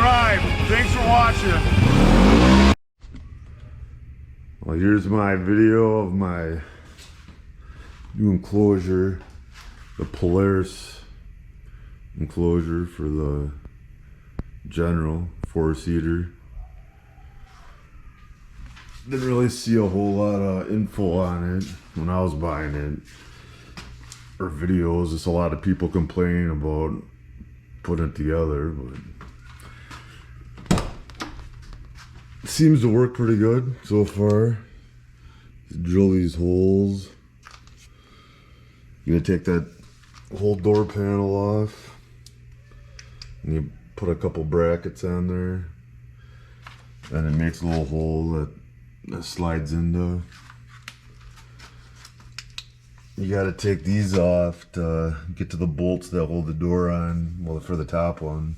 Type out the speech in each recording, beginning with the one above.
subscribe. Thanks for watching. Well, here's my video of my new enclosure, the Polaris enclosure for the General 4-seater. Didn't really see a whole lot of info on it when I was buying it, or videos. Just a lot of people complaining about putting it together, but it seems to work pretty good so far. Drill these holes. You're gonna take that whole door panel off, and you put a couple brackets on there, and it makes a little hole that slides into. You got to take these off to get to the bolts that hold the door on. Well, for the top one,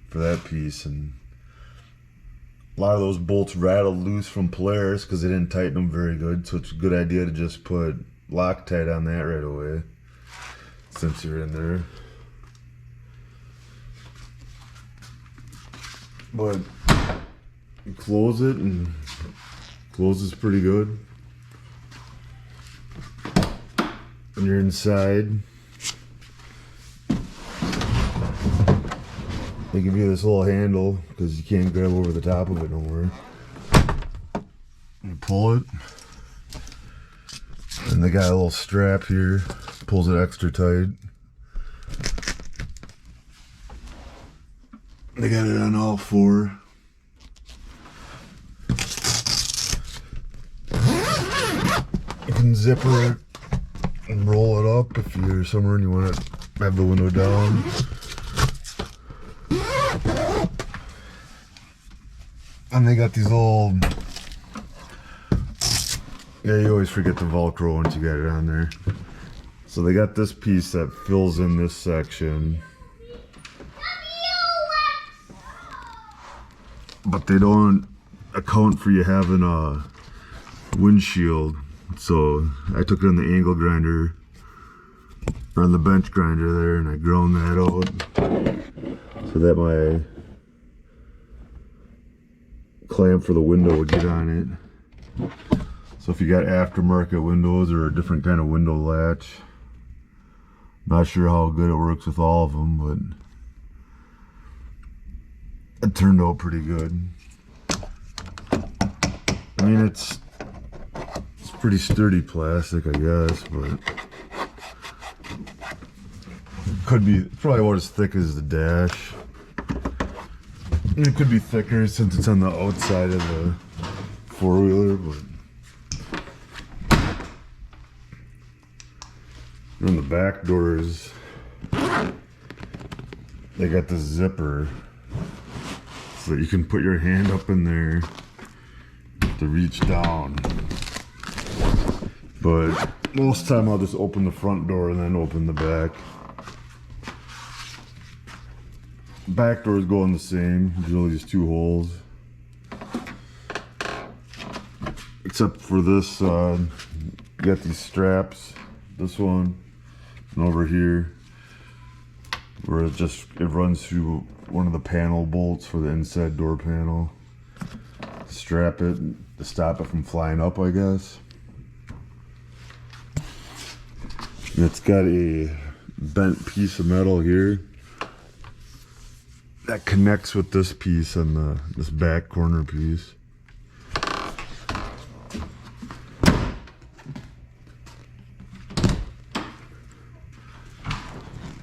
for that piece, and a lot of those bolts rattled loose from Polaris because they didn't tighten them very good. So it's a good idea to just put Loctite on that right away since you're in there. But you close it, and closes pretty good. When you're inside, they give you this little handle because you can't grab over the top of it nowhere. You pull it, and they got a little strap here, pulls it extra tight. They got it on all four. You can zipper it and roll it up if you're somewhere and you want to have the window down. And they got these little, yeah, you always forget the Velcro once you got it on there. So they got this piece that fills in this section, but they don't account for you having a windshield. So I took it on the angle grinder, or on the bench grinder there, and I ground that out so that my clamp for the window would get on it. So if you got aftermarket windows or a different kind of window latch, not sure how good it works with all of them, but it turned out pretty good. I mean, it's pretty sturdy plastic, I guess, but could be probably about as thick as the dash. And it could be thicker since it's on the outside of the four-wheeler, but on the back doors, they got this zipper so that you can put your hand up in there to reach down. But most of the time I'll just open the front door and then open the back. Back doors go in the same, drill these two holes. Except for this, you got these straps, this one, and over here, where it runs through one of the panel bolts for the inside door panel. Strap it to stop it from flying up, I guess. And it's got a bent piece of metal here that connects with this piece on this back corner piece.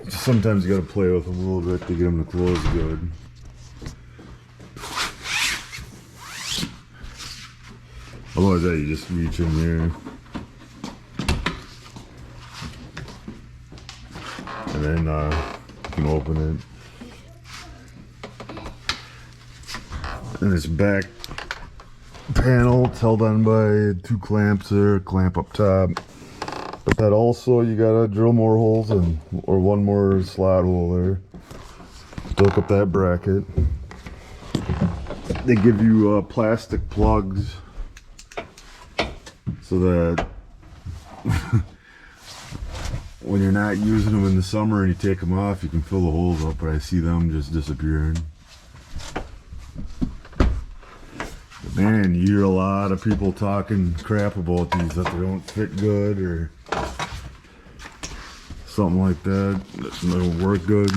Sometimes you gotta play with them a little bit to get them to close good. Otherwise, that you just reach in there. And then you can open it. And this back panel, it's held on by two clamps there, a clamp up top. But that also, you gotta drill more holes in, or one more slot hole there to hook up that bracket. They give you plastic plugs so that when you're not using them in the summer and you take them off, you can fill the holes up, but I see them just disappearing. Man, you hear a lot of people talking crap about these, that they don't fit good or something like that. They don't work good.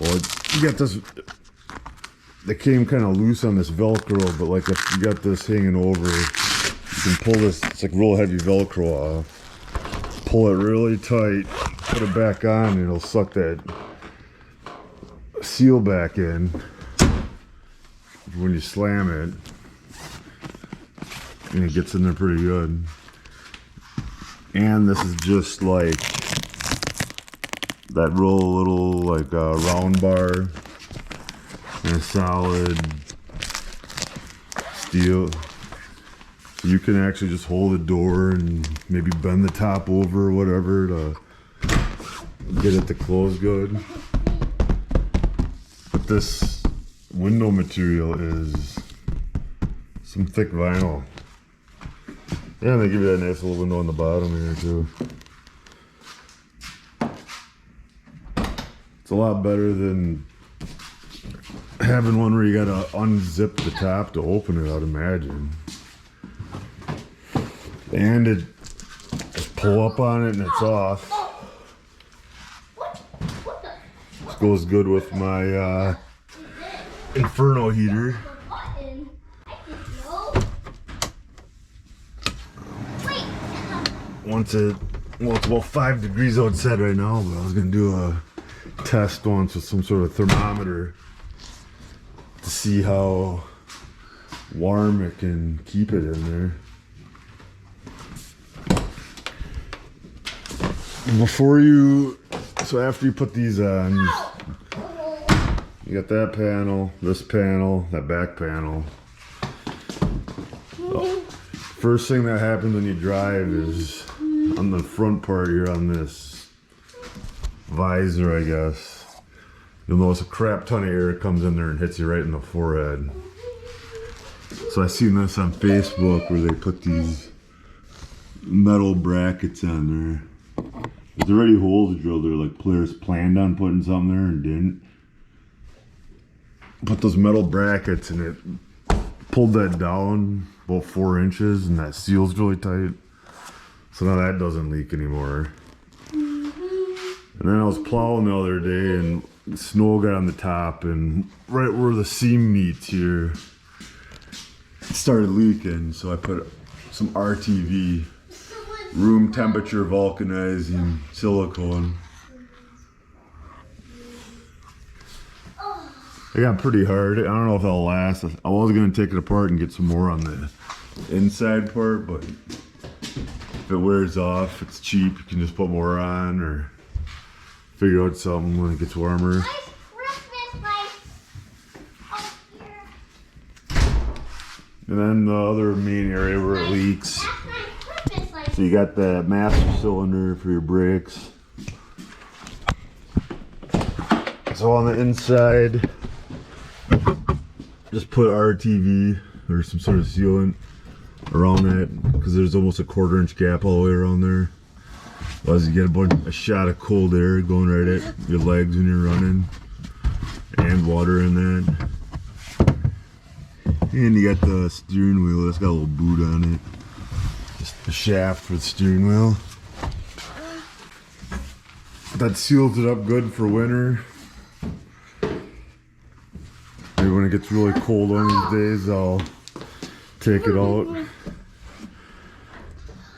Well, you got this, they came kind of loose on this Velcro, but like if you got this hanging over, you can pull this, it's like real heavy Velcro off. Pull it really tight, put it back on, and it'll suck that seal back in when you slam it. And it gets in there pretty good. And this is just like that real little like round bar and a solid steel. So you can actually just hold the door and maybe bend the top over or whatever to get it to close good. But this window material is some thick vinyl. Yeah, they give you that nice little window on the bottom here too. It's a lot better than having one where you gotta unzip the top to open it, I'd imagine. And it just pull up on it and it's off. This goes good with my Inferno heater. Once well, it's about 5 degrees outside right now, but I was gonna do a test once with some sort of thermometer to see how warm it can keep it in there. So after you put these on, you got that panel, this panel, that back panel. First thing that happens when you drive is on the front part here on this visor, I guess. You'll notice a crap ton of air comes in there and hits you right in the forehead. So I seen this on Facebook where they put these metal brackets on there. There's already holes drilled there, like Polaris planned on putting something there and didn't. Put those metal brackets and it pulled that down about 4 inches and that seal's really tight. So now that doesn't leak anymore. And then I was plowing the other day and the snow got on the top and right where the seam meets here, it started leaking. So I put some RTV, room temperature vulcanizing silicone. It got pretty hard. I don't know if that'll last. I was gonna take it apart and get some more on the inside part, but if it wears off, it's cheap. You can just put more on or figure out something when it gets warmer. And then the other main area where it leaks. So you got the master cylinder for your brakes. So on the inside, just put RTV or some sort of sealant around that because there's almost a 1/4 inch gap all the way around there. Otherwise you get a shot of cold air going right at your legs when you're running and water in that. And you got the steering wheel, it's got a little boot on it. Just the shaft for the steering wheel. That seals it up good for winter. Maybe when it gets really cold one of these days, I'll take it out.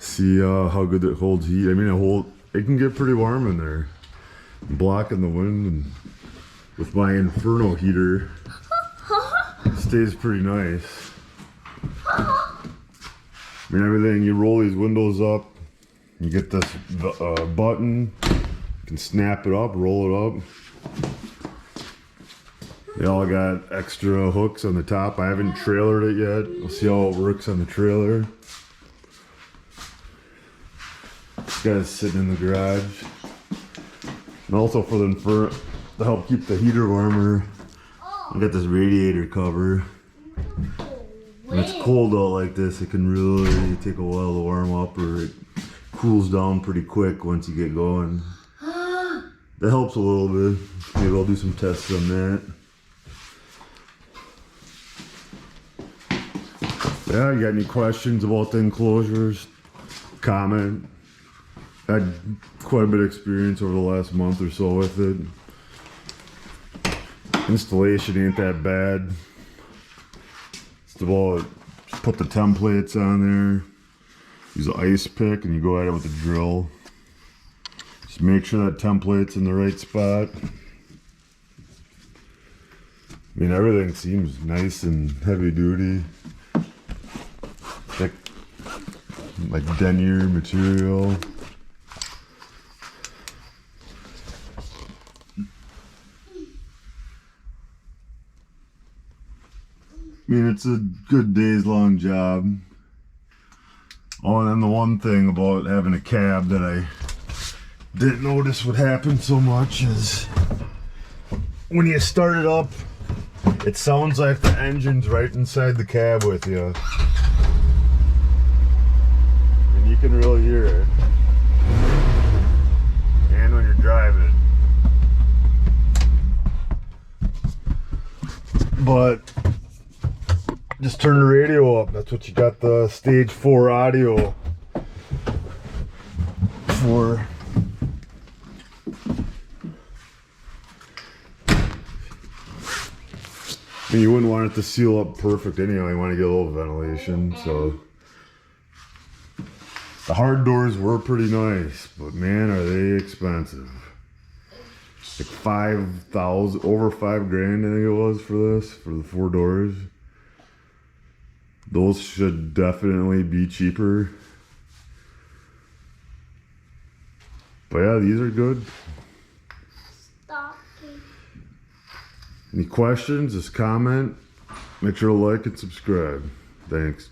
See how good it holds heat. I mean, it can get pretty warm in there. Blocking the wind, and with my Inferno heater, it stays pretty nice. I mean, everything, you roll these windows up, you get this button, you can snap it up, roll it up. They all got extra hooks on the top. I haven't trailered it yet. We'll see how it works on the trailer. This guy's sitting in the garage. And also for to help keep the heater warmer, I got this radiator cover. When it's cold out like this, it can really take a while to warm up, or it cools down pretty quick once you get going. That helps a little bit. Maybe I'll do some tests on that. Yeah, you got any questions about the enclosures? Comment. I had quite a bit of experience over the last month or so with it. Installation ain't that bad. It's about put the templates on there. Use an ice pick and you go at it with a drill. Just make sure that template's in the right spot. I mean, everything seems nice and heavy duty. Thick, like denier material. I mean, it's a good days long job. Oh, and then the one thing about having a cab that I didn't notice would happen so much is when you start it up, it sounds like the engine's right inside the cab with you. And you can really hear it. And when you're driving. But just turn the radio up. That's what you got the stage 4 audio for. I mean, you wouldn't want it to seal up perfect anyway. You want to get a little ventilation. So the hard doors were pretty nice, but man, are they expensive. Like 5,000, over $5,000 I think it was for this, for the 4 doors. Those should definitely be cheaper. But yeah, these are good. Any questions, just comment. Make sure to like and subscribe. Thanks.